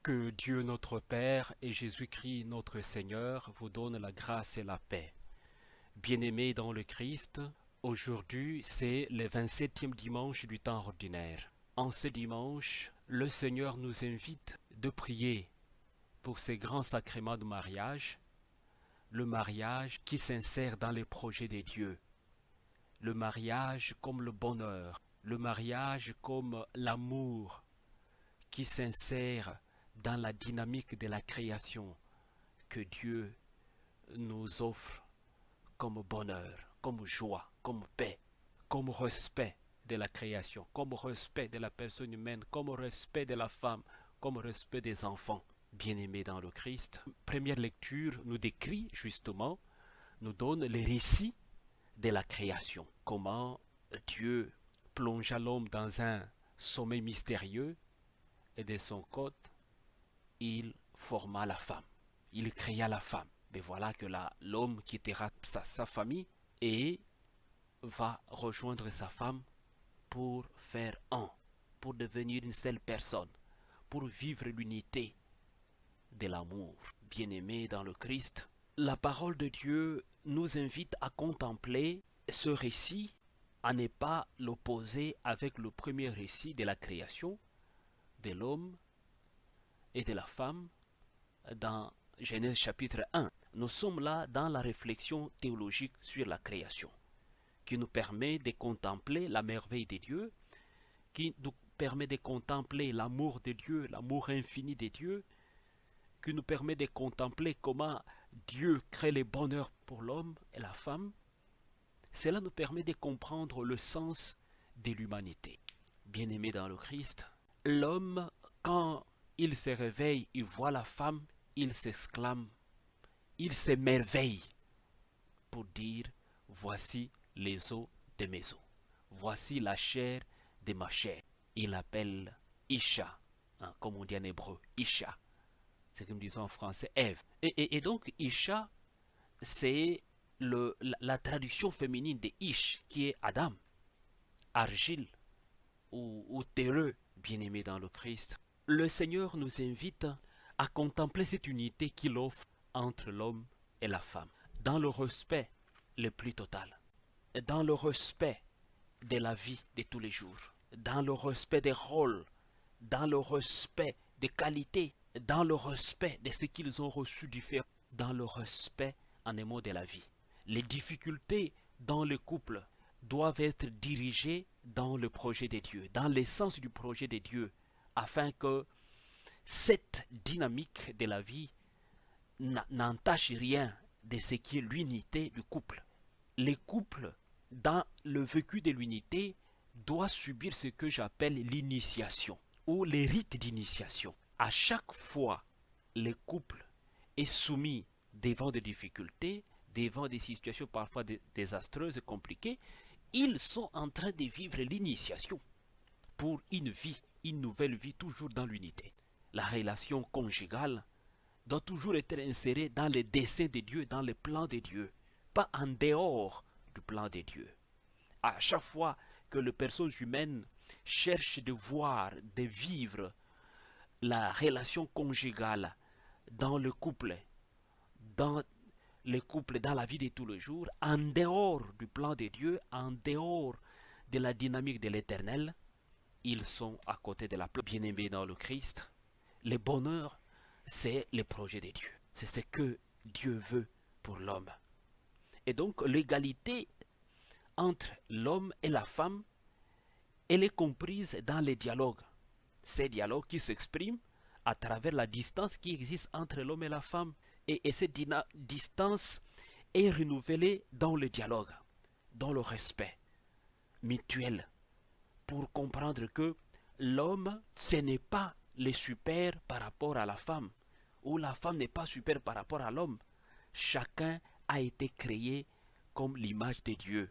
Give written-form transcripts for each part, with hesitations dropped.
Que Dieu notre Père et Jésus-Christ notre Seigneur vous donnent la grâce et la paix. Bien-aimés dans le Christ, aujourd'hui c'est le 27e dimanche du temps ordinaire. En ce dimanche, le Seigneur nous invite de prier pour ces grands sacrements de mariage, le mariage qui s'insère dans les projets de Dieu, le mariage comme le bonheur, le mariage comme l'amour qui s'insère dans la dynamique de la création que Dieu nous offre comme bonheur, comme joie, comme paix, comme respect de la création, comme respect de la personne humaine, comme respect de la femme, comme respect des enfants bien-aimés dans le Christ. Première lecture nous décrit justement, nous donne les récits de la création. Comment Dieu plongea l'homme dans un sommeil mystérieux et de son côté, il forma la femme. Il créa la femme. Mais voilà que l'homme quittera sa famille et va rejoindre sa femme pour faire un, pour devenir une seule personne, pour vivre l'unité de l'amour. Bien-aimé dans le Christ, la parole de Dieu nous invite à contempler ce récit, à ne pas l'opposer avec le premier récit de la création de l'homme et de la femme dans Genèse chapitre 1. Nous sommes là dans la réflexion théologique sur la création, qui nous permet de contempler la merveille de Dieu, qui nous permet de contempler l'amour de Dieu, l'amour infini de Dieu, qui nous permet de contempler comment Dieu crée le bonheur pour l'homme et la femme. Cela nous permet de comprendre le sens de l'humanité. Bien-aimé dans le Christ, l'homme, quand il se réveille, il voit la femme, il s'exclame, il s'émerveille pour dire, voici les os de mes os, voici la chair de ma chair. Il appelle Isha, hein, comme on dit en hébreu, Isha. C'est comme disons en français, Ève. Et donc Isha, c'est la traduction féminine de Ish, qui est Adam, argile ou terreux, bien-aimé dans le Christ. Le Seigneur nous invite à contempler cette unité qu'il offre entre l'homme et la femme, dans le respect le plus total, dans le respect de la vie de tous les jours, dans le respect des rôles, dans le respect des qualités, dans le respect de ce qu'ils ont reçu différent, dans le respect en un mot de la vie. Les difficultés dans le couple doivent être dirigées dans le projet de Dieu, dans l'essence du projet de Dieu, afin que cette dynamique de la vie n'entache rien de ce qui est l'unité du couple. Les couples, dans le vécu de l'unité, doivent subir ce que j'appelle l'initiation ou les rites d'initiation. À chaque fois, le couple est soumis devant des difficultés, devant des situations parfois désastreuses et compliquées, ils sont en train de vivre l'initiation pour une vie, une nouvelle vie, toujours dans l'unité. La relation conjugale doit toujours être insérée dans les desseins de Dieu, dans le plan de Dieu, pas en dehors du plan de Dieu. À chaque fois que les personnes humaines cherchent de voir, de vivre la relation conjugale dans le couple, dans dans la vie de tous les jours, en dehors du plan de Dieu, en dehors de la dynamique de l'éternel, ils sont à côté de la plaque. Bien-aimés dans le Christ, le bonheur, c'est le projet de Dieu. C'est ce que Dieu veut pour l'homme. Et donc l'égalité entre l'homme et la femme, elle est comprise dans les dialogues. Ces dialogues qui s'expriment à travers la distance qui existe entre l'homme et la femme. Et cette distance est renouvelée dans le dialogue, dans le respect mutuel, pour comprendre que l'homme, ce n'est pas le super par rapport à la femme, ou la femme n'est pas super par rapport à l'homme. Chacun a été créé comme l'image de Dieu,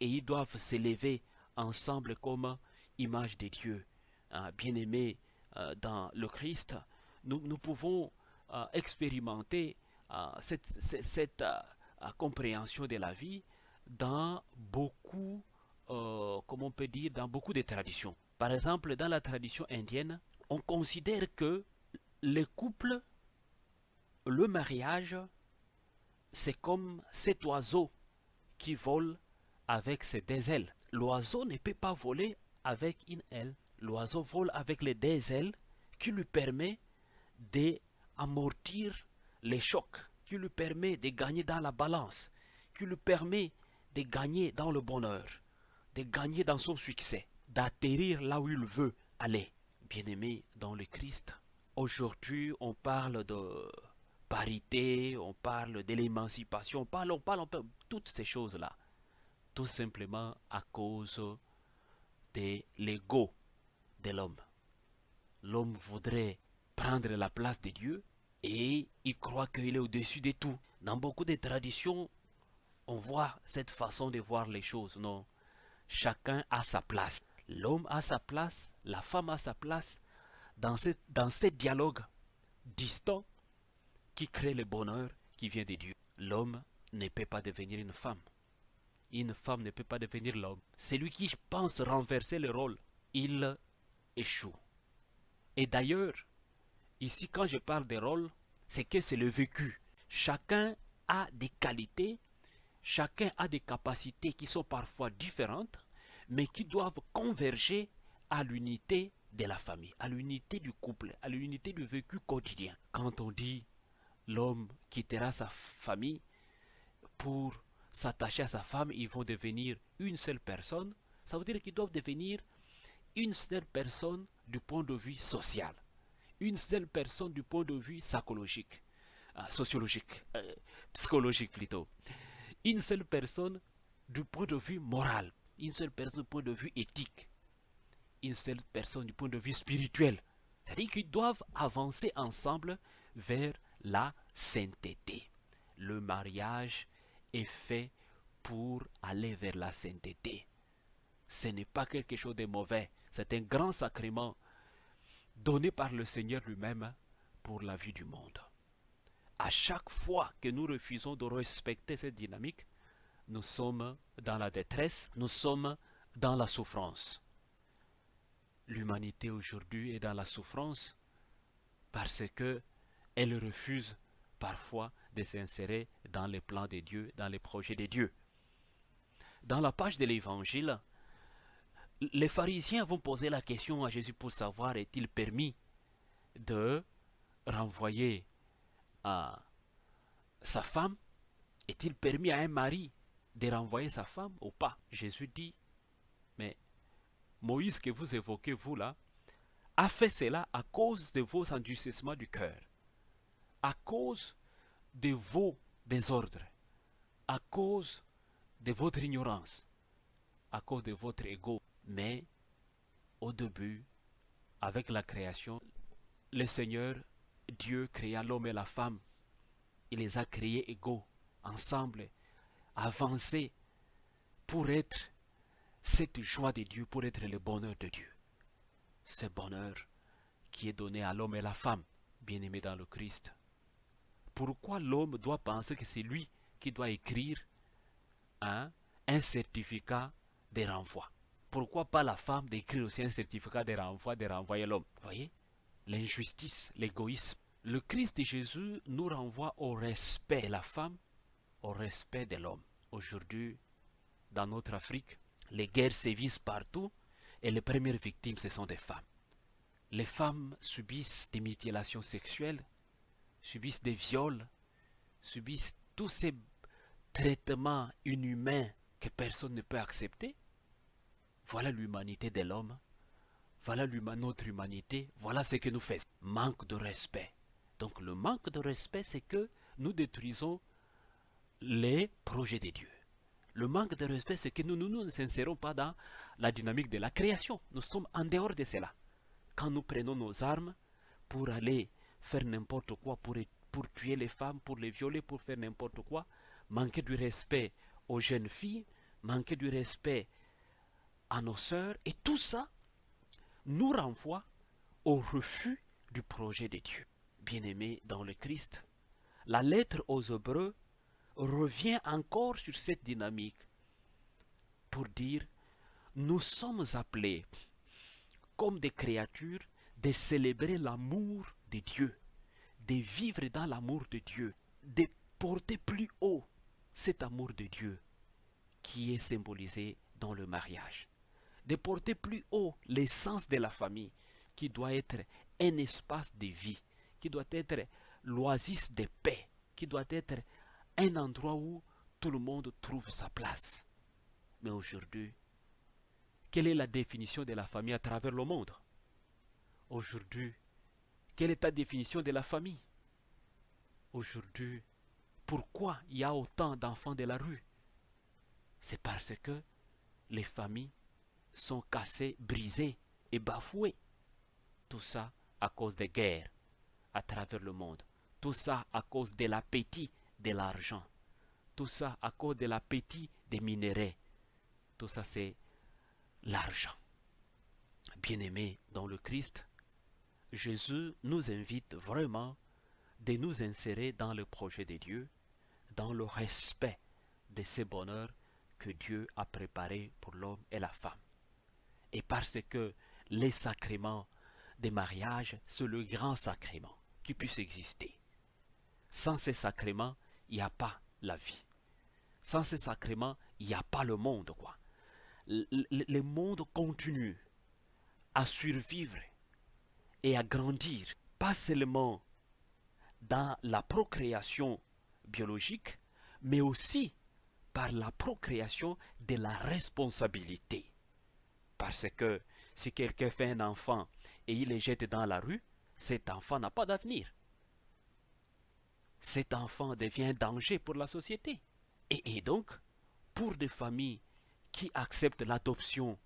et ils doivent s'élever ensemble comme image de Dieu. Bien-aimés dans le Christ, nous pouvons expérimenter cette compréhension de la vie dans beaucoup, comment on peut dire, dans beaucoup de traditions. Par exemple, dans la tradition indienne, on considère que Le couple, le mariage, c'est comme cet oiseau qui vole avec ses deux ailes. L'oiseau ne peut pas voler avec une aile. L'oiseau vole avec les deux ailes qui lui permet d'amortir les chocs, qui lui permet de gagner dans la balance, qui lui permet de gagner dans le bonheur, de gagner dans son succès, d'atterrir là où il veut aller. Bien-aimé dans le Christ, aujourd'hui on parle de parité, on parle de l'émancipation, on parle de toutes ces choses-là, tout simplement à cause de l'ego de l'homme. L'homme voudrait prendre la place de Dieu et il croit qu'il est au-dessus de tout. Dans beaucoup de traditions, on voit cette façon de voir les choses. Non, chacun a sa place. L'homme a sa place, la femme a sa place dans ce dialogue distant qui crée le bonheur qui vient de Dieu. L'homme ne peut pas devenir une femme. Une femme ne peut pas devenir l'homme. Celui qui pense renverser le rôle, il échoue. Et d'ailleurs, ici quand je parle des rôles, c'est que c'est le vécu. Chacun a des qualités, chacun a des capacités qui sont parfois différentes, mais qui doivent converger à l'unité de la famille, à l'unité du couple, à l'unité du vécu quotidien. Quand on dit l'homme quittera sa famille pour s'attacher à sa femme, ils vont devenir une seule personne, ça veut dire qu'ils doivent devenir une seule personne du point de vue social, une seule personne du point de vue psychologique, psychologique plutôt, une seule personne du point de vue moral, une seule personne du point de vue éthique, une seule personne du point de vue spirituel. C'est-à-dire qu'ils doivent avancer ensemble vers la sainteté. Le mariage est fait pour aller vers la sainteté. Ce n'est pas quelque chose de mauvais. C'est un grand sacrement donné par le Seigneur lui-même pour la vie du monde. À chaque fois que nous refusons de respecter cette dynamique, nous sommes dans la détresse, nous sommes dans la souffrance. L'humanité aujourd'hui est dans la souffrance parce que elle refuse parfois de s'insérer dans les plans de Dieu, dans les projets de Dieu. Dans la page de l'Évangile, les pharisiens vont poser la question à Jésus pour savoir est-il permis de renvoyer à sa femme, est-il permis à un mari de renvoyer sa femme ou pas? Jésus dit, mais Moïse que vous évoquez, vous là, a fait cela à cause de vos endurcissements du cœur, à cause de vos désordres, à cause de votre ignorance, à cause de votre ego. Mais au début, avec la création, le Seigneur Dieu créa l'homme et la femme. Il les a créés égaux, ensemble, avancés pour être cette joie de Dieu, pour être le bonheur de Dieu. Ce bonheur qui est donné à l'homme et la femme, bien-aimés dans le Christ. Pourquoi l'homme doit penser que c'est lui qui doit écrire un certificat de renvoi? Pourquoi pas la femme d'écrire aussi un certificat de renvoi, de renvoyer l'homme? Vous voyez? L'injustice, l'égoïsme. Le Christ Jésus nous renvoie au respect de la femme, au respect de l'homme. Aujourd'hui, dans notre Afrique, les guerres sévissent partout et les premières victimes, ce sont des femmes. Les femmes subissent des mutilations sexuelles, subissent des viols, subissent tous ces traitements inhumains que personne ne peut accepter. Voilà l'humanité de l'homme, voilà notre humanité, voilà ce que nous faisons. Manque de respect. Donc le manque de respect, c'est que nous détruisons les projets de Dieu. Le manque de respect, c'est que nous ne s'insérons pas dans la dynamique de la création. Nous sommes en dehors de cela. Quand nous prenons nos armes pour aller faire n'importe quoi, pour tuer les femmes, pour les violer, pour faire n'importe quoi, manquer du respect aux jeunes filles, manquer du respect à nos sœurs, et tout ça nous renvoie au refus du projet de Dieu. Bien-aimés dans le Christ, la lettre aux Hébreux revient encore sur cette dynamique pour dire nous sommes appelés comme des créatures de célébrer l'amour de Dieu. de vivre dans l'amour de Dieu, de porter plus haut cet amour de Dieu qui est symbolisé dans le mariage, de porter plus haut l'essence de la famille qui doit être un espace de vie, qui doit être l'oasis de paix, qui doit être un endroit où tout le monde trouve sa place. Mais aujourd'hui, quelle est la définition de la famille à travers le monde? Aujourd'hui, quelle est ta définition de la famille? Aujourd'hui, pourquoi il y a autant d'enfants de la rue? C'est parce que les familles sont cassées, brisées et bafouées. Tout ça à cause des guerres à travers le monde. Tout ça à cause de l'appétit de l'argent. Tout ça à cause de l'appétit des minéraux. Tout ça c'est l'argent. Bien-aimés dans le Christ, Jésus nous invite vraiment de nous insérer dans le projet de Dieu, dans le respect de ce bonheur que Dieu a préparé pour l'homme et la femme. Et parce que les sacrements des mariages, c'est le grand sacrement qui puisse exister. Sans ces sacrements, il n'y a pas la vie. Sans ces sacrements, il n'y a pas le monde, quoi. Le monde continue à survivre et à grandir, pas seulement dans la procréation biologique, mais aussi par la procréation de la responsabilité. Parce que si quelqu'un fait un enfant et il le jette dans la rue, cet enfant n'a pas d'avenir. Cet enfant devient un danger pour la société. Et donc, pour des familles qui acceptent l'adoption,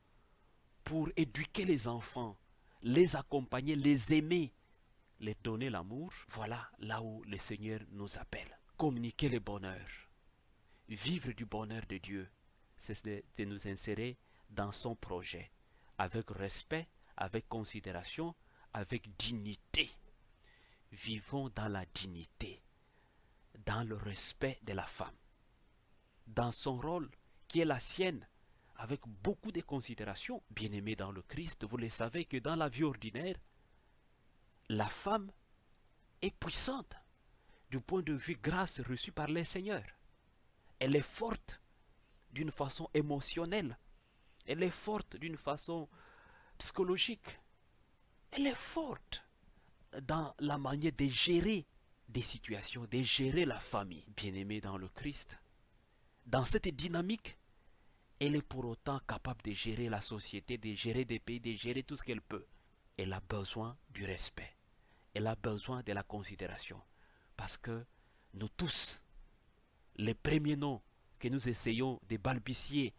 pour éduquer les enfants, les accompagner, les aimer, les donner l'amour, voilà là où le Seigneur nous appelle. Communiquer le bonheur, vivre du bonheur de Dieu, c'est de nous insérer dans son projet, avec respect, avec considération, avec dignité. Vivons dans la dignité, dans le respect de la femme, dans son rôle qui est la sienne, avec beaucoup de considération. Bien-aimés dans le Christ, vous le savez que dans la vie ordinaire, la femme est puissante du point de vue grâce reçue par le Seigneur. Elle est forte d'une façon émotionnelle. Elle est forte d'une façon psychologique. Elle est forte dans la manière de gérer des situations, de gérer la famille. Bien-aimée dans le Christ, dans cette dynamique, elle est pour autant capable de gérer la société, de gérer des pays, de gérer tout ce qu'elle peut. Elle a besoin du respect. Elle a besoin de la considération. Parce que nous tous, les premiers noms que nous essayons de balbutier,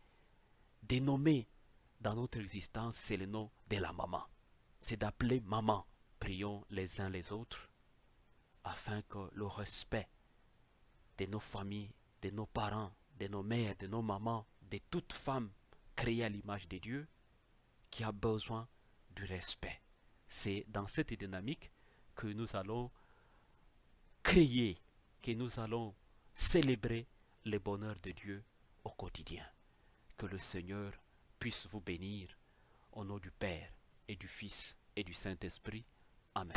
de nommer dans notre existence, c'est le nom de la maman. C'est d'appeler maman. Prions les uns les autres afin que le respect de nos familles, de nos parents, de nos mères, de nos mamans, de toute femme créée à l'image de Dieu qui a besoin du respect. C'est dans cette dynamique que nous allons créer, que nous allons célébrer le bonheur de Dieu au quotidien. Que le Seigneur puisse vous bénir au nom du Père et du Fils et du Saint-Esprit. Amen.